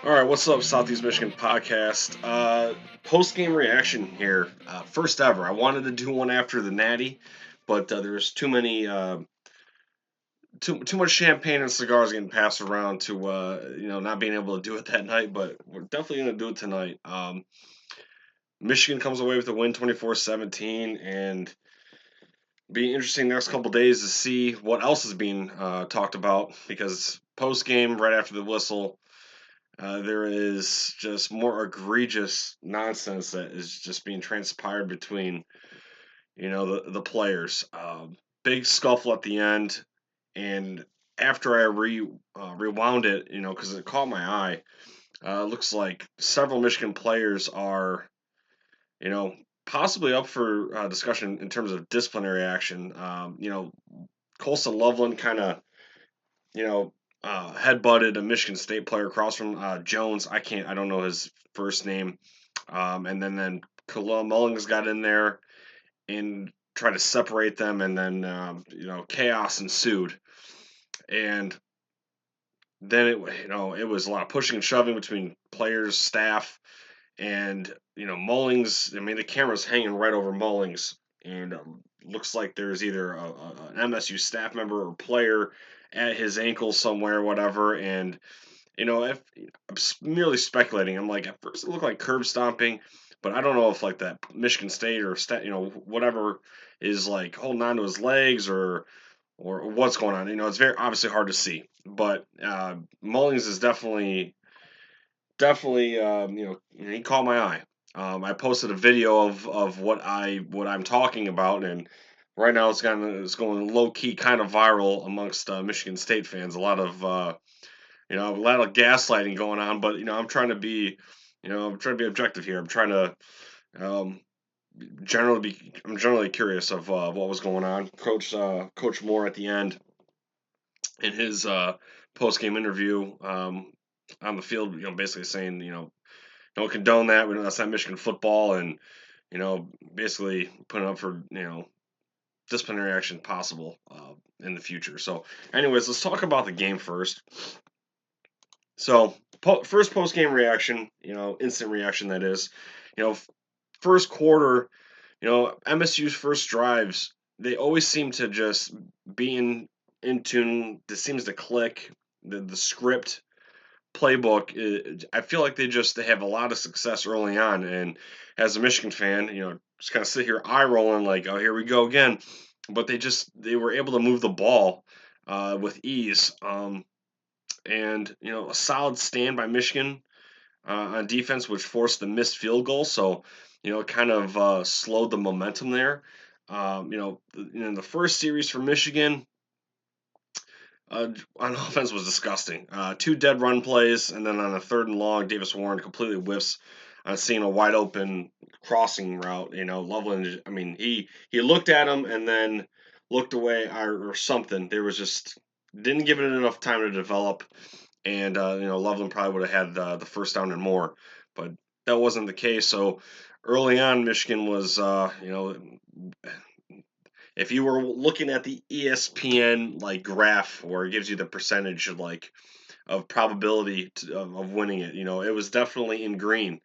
All right, what's up, Southeast Michigan podcast? Post-game reaction here. First ever. I wanted to do one after the Natty, but there's too much champagne and cigars getting passed around to not being able to do it that night. But we're definitely gonna do it tonight. Michigan comes away with a win, 24-17, and be interesting next couple days to see what else is being talked about because post-game, right after the whistle. There is just more egregious nonsense that is just being transpired between, the players. Big scuffle at the end, and after I rewound it, because it caught my eye, looks like several Michigan players are, you know, possibly up for discussion in terms of disciplinary action. Colson Loveland kind of head-butted a Michigan State player across from Jones. I don't know his first name. And then Khalil Mullings got in there and tried to separate them, and then chaos ensued. And then it was a lot of pushing and shoving between players, staff, and Mullings. I mean, the camera's hanging right over Mullings, and looks like there's either an MSU staff member or player at his ankle somewhere, whatever. And if I'm merely speculating, I'm like, at first it looked like curb stomping, but I don't know if like that Michigan State or whatever is like holding on to his legs or what's going on. It's very obviously hard to see, but Mullings is definitely he caught my eye. I posted a video of what I'm talking about, and right now it's going low key kind of viral amongst Michigan State fans. A lot of gaslighting going on, but I'm trying to be objective here. Um, I'm generally curious of what was going on. Coach Moore at the end in his post game interview on the field, basically saying, don't condone that. We know that's not Michigan football, and basically putting up for disciplinary action possible in the future. So, anyways, let's talk about the game first. So, first post game reaction, instant reaction that is, first quarter, MSU's first drives, they always seem to just be in tune. This seems to click. The script playbook. I feel like they have a lot of success early on, and as a Michigan fan, just kind of sit here eye rolling like, oh, here we go again. But they were able to move the ball with ease. And a solid stand by Michigan on defense, which forced the missed field goal. So it kind of slowed the momentum there. In the first series for Michigan, on offense was disgusting. Two dead run plays, and then on a third and long, Davis Warren completely whiffs on seeing a wide open crossing route. Loveland. I mean, he looked at him and then looked away or something. There was just didn't give it enough time to develop, and Loveland probably would have had the first down and more, but that wasn't the case. So early on, Michigan was if you were looking at the ESPN like graph where it gives you the percentage of probability of winning it, it was definitely in green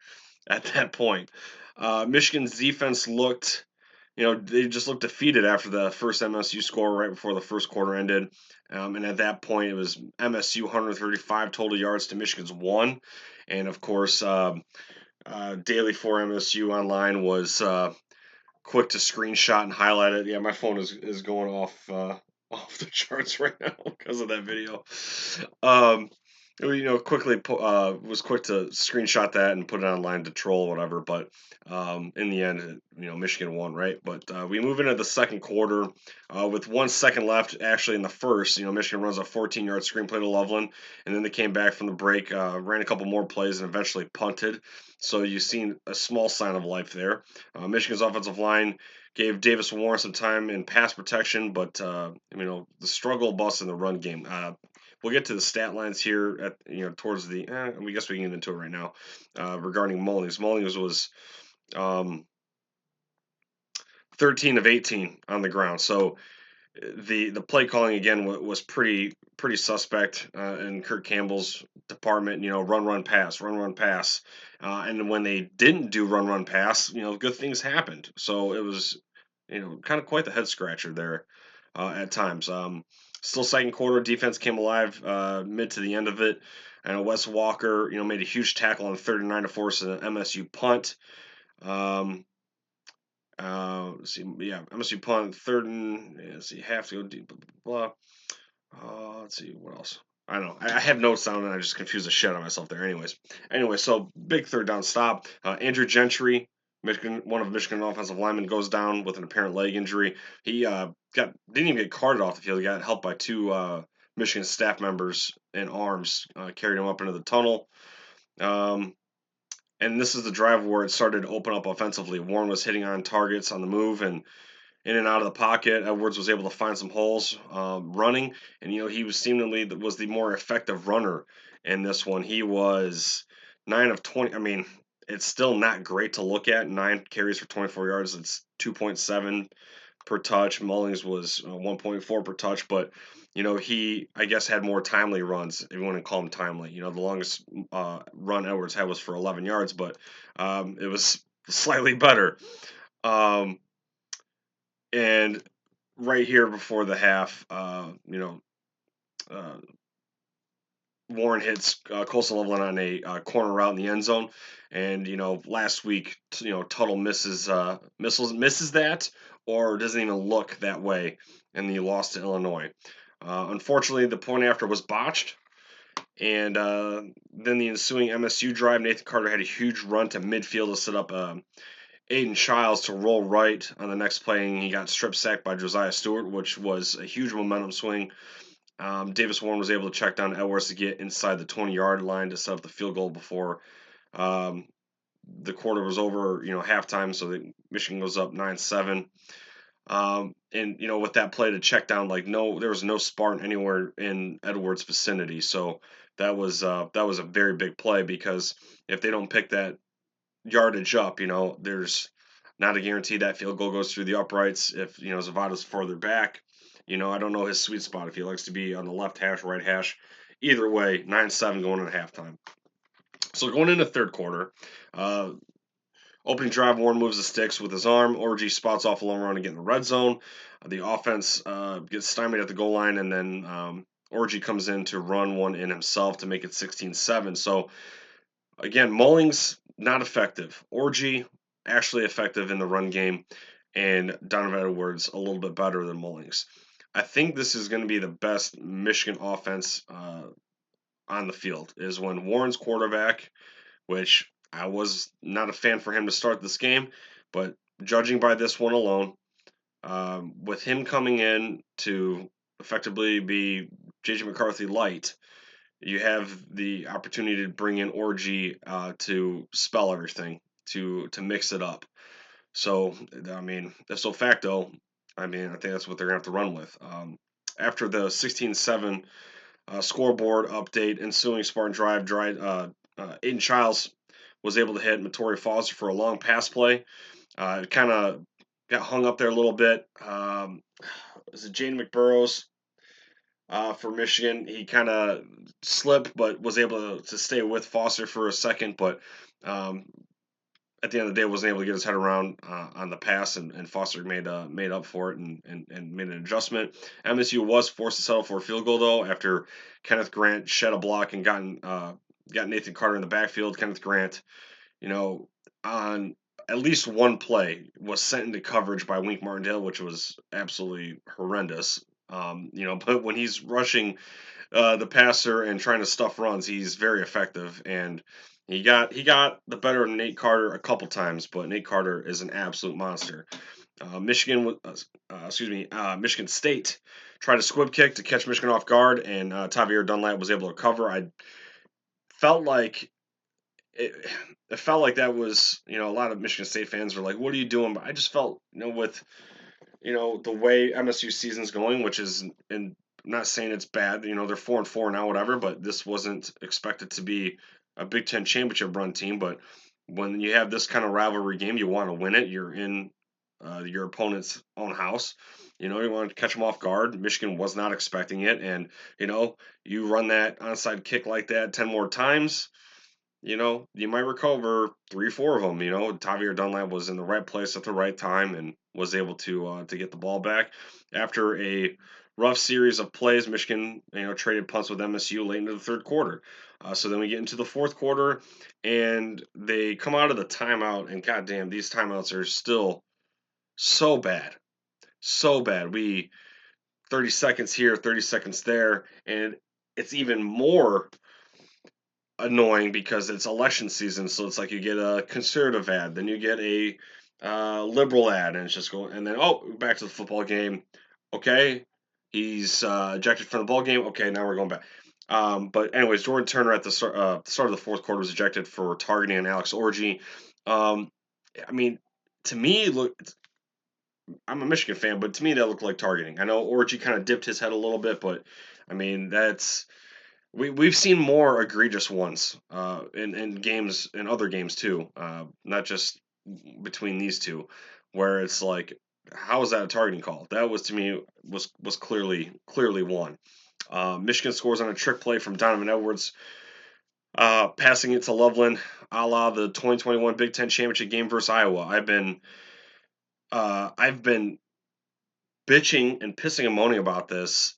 at that point. Michigan's defense looked, they just looked defeated after the first MSU score right before the first quarter ended. And at that point, it was MSU 135 total yards to Michigan's 1. And of course, Daily for MSU online was quick to screenshot and highlight it. Yeah, my phone is going off the charts right now because of that video. Quickly was quick to screenshot that and put it online to troll or whatever. But in the end, Michigan won, right? But we move into the second quarter with 1 second left. Actually, in the first, Michigan runs a 14-yard screenplay to Loveland, and then they came back from the break, ran a couple more plays, and eventually punted. So you've seen a small sign of life there. Michigan's offensive line gave Davis Warren some time in pass protection, but the struggle bus in the run game. We'll get to the stat lines here at towards the. We guess we can get into it right now regarding Mullings. Mullings was 13 of 18 on the ground, so the play calling again was pretty suspect in Kirk Campbell's department. Run run pass, and when they didn't do run run pass, good things happened. So it was kind of quite the head scratcher there at times. Still second quarter defense came alive mid to the end of it, and Wes Walker made a huge tackle on 39 to force an MSU punt. Um, let's see, yeah, MSU punt third and let's see, have to go deep, blah, blah, blah. Let's see what else. I don't know. I have notes down and I just confused the shit out of myself there. Anyway, so big third down stop. Andrew Gentry, one of Michigan offensive linemen, goes down with an apparent leg injury. He didn't even get carted off the field. He got helped by two Michigan staff members in arms, carried him up into the tunnel. Um, and this is the drive where it started to open up offensively. Warren was hitting on targets on the move and in and out of the pocket. Edwards was able to find some holes running, and he was seemingly was the more effective runner in this one. He was 9 of 20. I mean, it's still not great to look at. 9 carries for 24 yards. It's 2.7 per touch. Mullings was 1.4 per touch, but he I guess had more timely runs if you want to call them timely. The longest run Edwards had was for 11 yards, but it was slightly better. Um, and right here before the half, uh, Warren hits Coastal Loveland on a corner route in the end zone, and last week, Tuttle misses that, or doesn't even look that way, and he lost to Illinois. Unfortunately, the point after was botched, and then the ensuing MSU drive, Nathan Carter had a huge run to midfield to set up Aiden Childs to roll right on the next play, and he got strip sacked by Josiah Stewart, which was a huge momentum swing. Davis Warren was able to check down Edwards to get inside the 20-yard line to set up the field goal before um, the quarter was over, halftime, so Michigan goes up 9-7. And with that play to check down, there was no Spartan anywhere in Edwards' vicinity, so that was a very big play because if they don't pick that yardage up, there's not a guarantee that field goal goes through the uprights. If Zavada's further back, I don't know his sweet spot if he likes to be on the left hash, right hash. Either way, 9-7 going into halftime. So going into third quarter, uh, opening drive, Warren moves the sticks with his arm. Orgy spots off a long run to get in the red zone. The offense gets stymied at the goal line, and then Orgy comes in to run one in himself to make it 16-7. So again, Mullings not effective. Orgy actually effective in the run game, and Donovan Edwards a little bit better than Mullings. I think this is going to be the best Michigan offense on the field is when Warren's quarterback, which I was not a fan for him to start this game, but judging by this one alone, with him coming in to effectively be J.J. McCarthy light, you have the opportunity to bring in Orgy to spell everything, to mix it up. So, I mean, ipso facto, I think that's what they're going to have to run with. After the 16-7 scoreboard update, ensuing Spartan drive, Aiden Childs was able to hit Mattori Foster for a long pass play. It kind of got hung up there a little bit. Is it Jane McBurrows for Michigan? He kind of slipped, but was able to stay with Foster for a second. But um, at the end of the day, wasn't able to get his head around on the pass, and Foster made up for it and made an adjustment. MSU was forced to settle for a field goal though after Kenneth Grant shed a block and got Nathan Carter in the backfield. Kenneth Grant, on at least one play was sent into coverage by Wink Martindale, which was absolutely horrendous. But when he's rushing the passer and trying to stuff runs, he's very effective. And he got the better of Nate Carter a couple times, but Nate Carter is an absolute monster. Michigan State tried a squib kick to catch Michigan off guard, and Tavier Dunlap was able to cover. I felt like it, it felt like that was a lot of Michigan State fans were like, "What are you doing?" But I just felt with the way MSU season's going, which is, and I'm not saying it's bad. They're 4-4 now, whatever. But this wasn't expected to be a Big Ten championship run team. But when you have this kind of rivalry game, you want to win it. You're in your opponent's own house, You want to catch them off guard. Michigan was not expecting it, and you run that onside kick like that 10 more times. You might recover 3, 4 of them. Tavier Dunlap was in the right place at the right time and was able to get the ball back after a rough series of plays. Michigan, traded punts with MSU late into the third quarter. So then we get into the fourth quarter, and they come out of the timeout, and goddamn, these timeouts are still so bad, so bad. 30 seconds here, 30 seconds there, and it's even more annoying because it's election season. So it's like you get a conservative ad, then you get a liberal ad, and it's just going. And then back to the football game. Okay, he's ejected from the ball game. Okay, now we're going back. But anyways, Jordan Turner at the start of the fourth quarter was ejected for targeting an Alex Orji. I mean, to me, look, I'm a Michigan fan, but to me that looked like targeting. I know Orji kind of dipped his head a little bit, but I mean that's we've seen more egregious ones in games in other games too, not just between these two, where it's like, how is that a targeting call? That was to me was clearly one. Michigan scores on a trick play from Donovan Edwards, passing it to Loveland, a la the 2021 Big Ten championship game versus Iowa. I've been bitching and pissing and moaning about this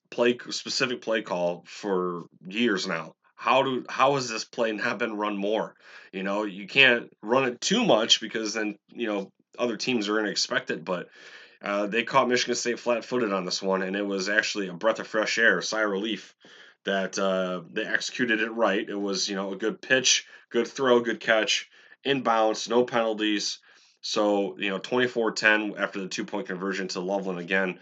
specific play call for years now. How has this play not been run more? You can't run it too much because then other teams are going to expect it. But they caught Michigan State flat-footed on this one, and it was actually a breath of fresh air, sigh of relief that they executed it right. It was a good pitch, good throw, good catch, inbounds, no penalties. So 24-10 after the 2-point conversion to Loveland again,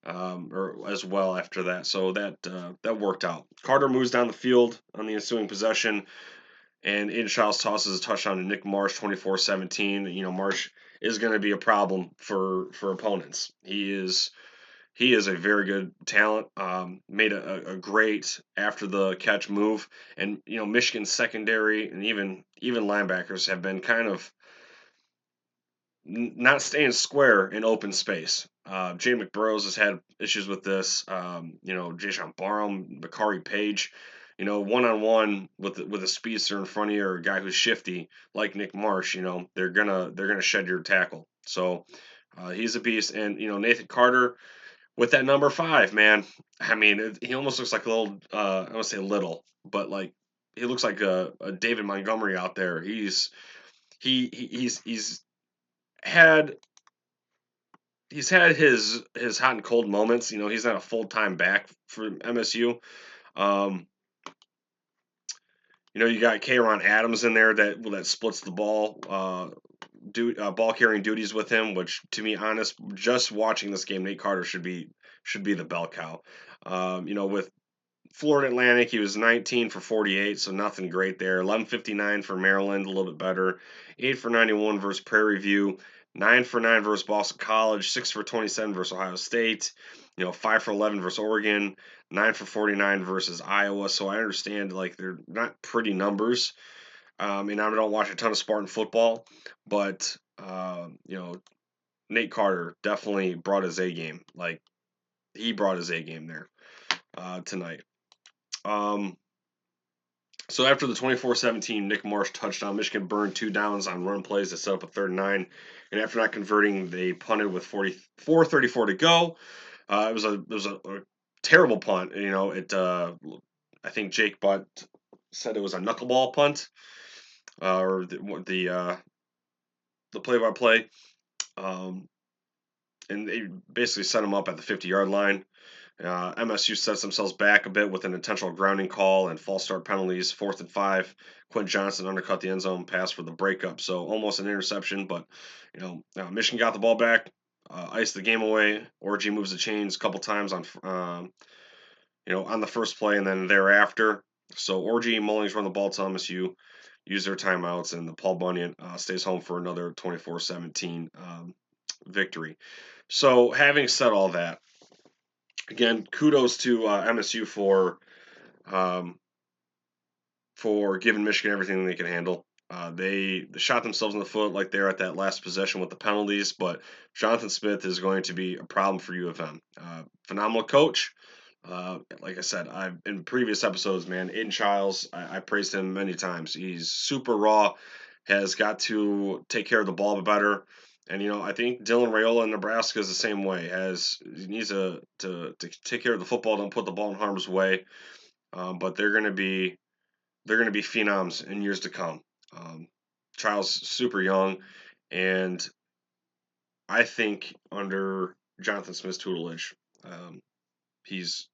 or as well after that. So that worked out. Carter moves down the field on the ensuing possession, and Aiden Childs tosses a touchdown to Nick Marsh, 24-17. Marsh is going to be a problem for opponents. He is a very good talent. Made a great after the catch move, and Michigan's secondary and even linebackers have been kind of not staying square in open space. Jay McBurrows has had issues with this. Jayshawn Barham, Bakari Page, one on one with a speedster in front of you or a guy who's shifty like Nick Marsh. They're gonna shed your tackle. So he's a beast, and Nathan Carter with that number 5, man. I mean, he almost looks like a little. I don't say little, but like he looks like a David Montgomery out there. He's had he's had his hot and cold moments. He's not a full-time back for MSU. Um, you got Kayron Adams in there that splits the ball, ball carrying duties with him. Which, to be honest, just watching this game, Nate Carter should be the bell cow. With Florida Atlantic, he was 19 for 48, so nothing great there. 11:59 for Maryland, a little bit better. 8 for 91 versus Prairie View. 9 for 9 versus Boston College. 6 for 27 versus Ohio State. 5 for 11 versus Oregon. 9 for 49 versus Iowa. So I understand like they're not pretty numbers. And I don't watch a ton of Spartan football, but Nate Carter definitely brought his A game. Like he brought his A game there tonight. So after the 24-17 Nick Marsh touchdown, Michigan burned 2 downs on run plays to set up a 3rd and 9. And after not converting, they punted with 34 to go. It was a terrible punt. I think Jake Butt said it was a knuckleball punt, or the play-by-play. And they basically set him up at the 50-yard line. MSU sets themselves back a bit with an intentional grounding call and false start penalties. 4th and 5. Quentin Johnson undercut the end zone pass for the breakup, so almost an interception. But Michigan got the ball back, iced the game away. Orji moves the chains a couple times on the first play and then thereafter. So Orji and Mullings run the ball to MSU, use their timeouts, and the Paul Bunyan stays home for another 24-17 victory. So having said all that, again, kudos to MSU for giving Michigan everything they can handle. They shot themselves in the foot like they're at that last possession with the penalties, but Jonathan Smith is going to be a problem for U of M. Phenomenal coach. Like I said, I've in previous episodes, man, Aiden Childs, I praised him many times. He's super raw, has got to take care of the ball better. And I think Dylan Raiola in Nebraska is the same way. He needs to take care of the football, don't put the ball in harm's way. But they're gonna be phenoms in years to come. Um, Child's super young, and I think under Jonathan Smith's tutelage, um, he's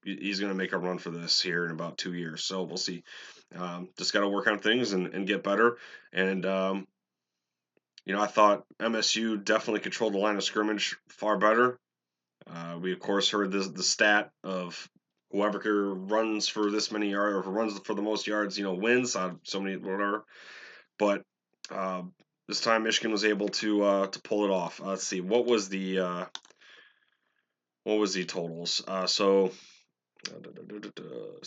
he's going to make a run for this here in about 2 years. So we'll see. Just got to work on things and get better. And I thought MSU definitely controlled the line of scrimmage far better. We of course heard the stat of whoever runs for this many yards or who runs for the most yards, wins on so many whatever. But uh, this time Michigan was able to pull it off. Let's see, what was the totals? Let's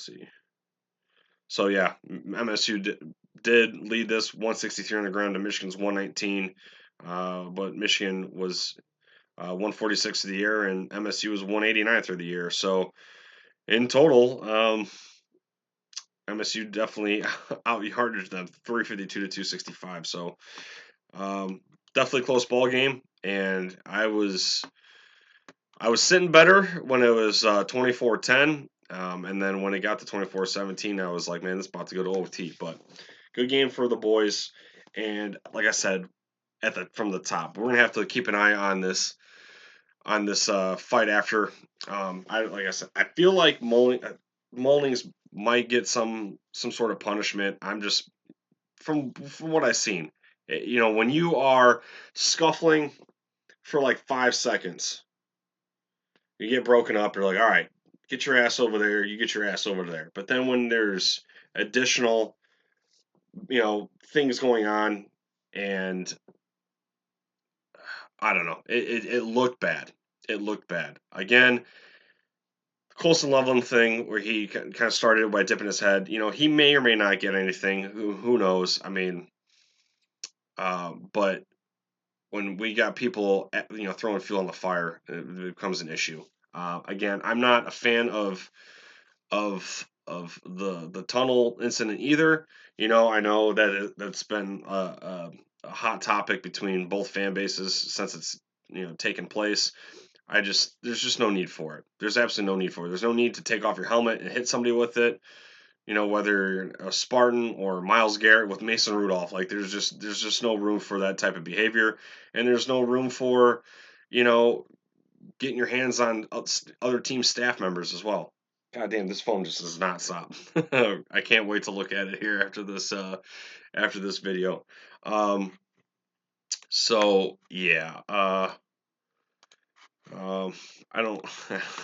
see. So yeah, MSU did lead this 163 on the ground to Michigan's 119, but Michigan was 146 of the year and MSU was 189 through the year. So in total, MSU definitely out yardage them 352 to 265. So definitely close ball game, and I was sitting better when it was 24-10, and then when it got to 24-17, I was like, man, this is about to go to OT. But good game for the boys, and like I said from the top, we're gonna have to keep an eye on this fight after. Like I said, I feel like Mullings might get some sort of punishment. I'm just from what I've seen. When you are scuffling for like 5 seconds, you get broken up. You're like, all right, get your ass over there. You get your ass over there. But then when there's additional, things going on, and I don't know, it looked bad. It looked bad. Again, Colson Loveland thing where he kind of started by dipping his head. He may or may not get anything. Who knows? I mean, but when we got people, throwing fuel on the fire, it becomes an issue. Again, I'm not a fan of the tunnel incident either. I know that that's been a hot topic between both fan bases since it's taken place. There's just no need for it. There's absolutely no need for it. There's no need to take off your helmet and hit somebody with it. Whether you're a Spartan or Miles Garrett with Mason Rudolph, like there's just no room for that type of behavior, and there's no room for you know getting your hands on other team staff members as well. God damn, this phone just does not stop. I can't wait to look at it here after this video. Um, so yeah, um, I don't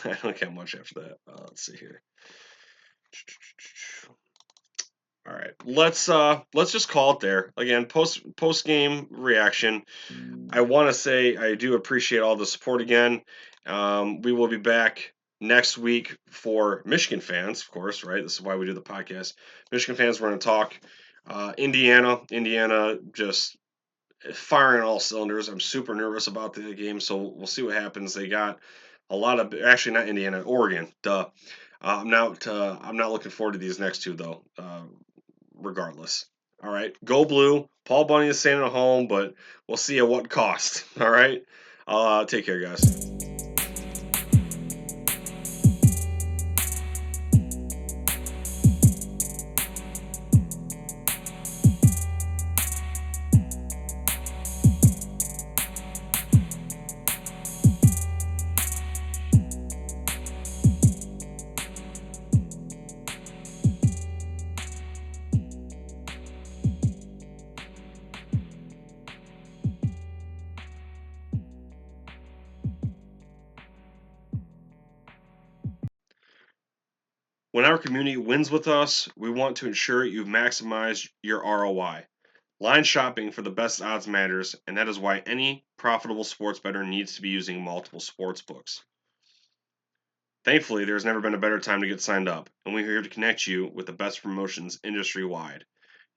I don't get much after that. Let's see here. All right, let's just call it there. Again, post game reaction. I want to say I do appreciate all the support again. We will be back next week for Michigan fans, of course, right? This is why we do the podcast. Michigan fans, we're going to talk Indiana. Indiana just firing on all cylinders. I'm super nervous about the game, so we'll see what happens. They got a lot of actually not Indiana, Oregon. Duh. I'm not looking forward to these next two though. Regardless. All right, go blue. Paul Bunny is staying at home, but we'll see at what cost. All right, take care, guys. When our community wins with us, we want to ensure you've maximized your ROI. Line shopping for the best odds matters, and that is why any profitable sports bettor needs to be using multiple sports books. Thankfully, there's never been a better time to get signed up, and we're here to connect you with the best promotions industry wide.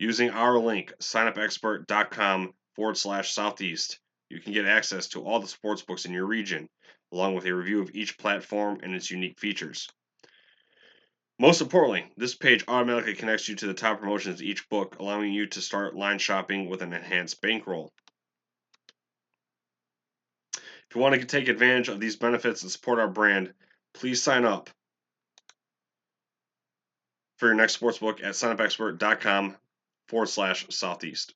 Using our link, signupexpert.com/southeast, you can get access to all the sportsbooks in your region, along with a review of each platform and its unique features. Most importantly, this page automatically connects you to the top promotions of each book, allowing you to start line shopping with an enhanced bankroll. If you want to take advantage of these benefits and support our brand, please sign up for your next sportsbook at signupexpert.com/southeast.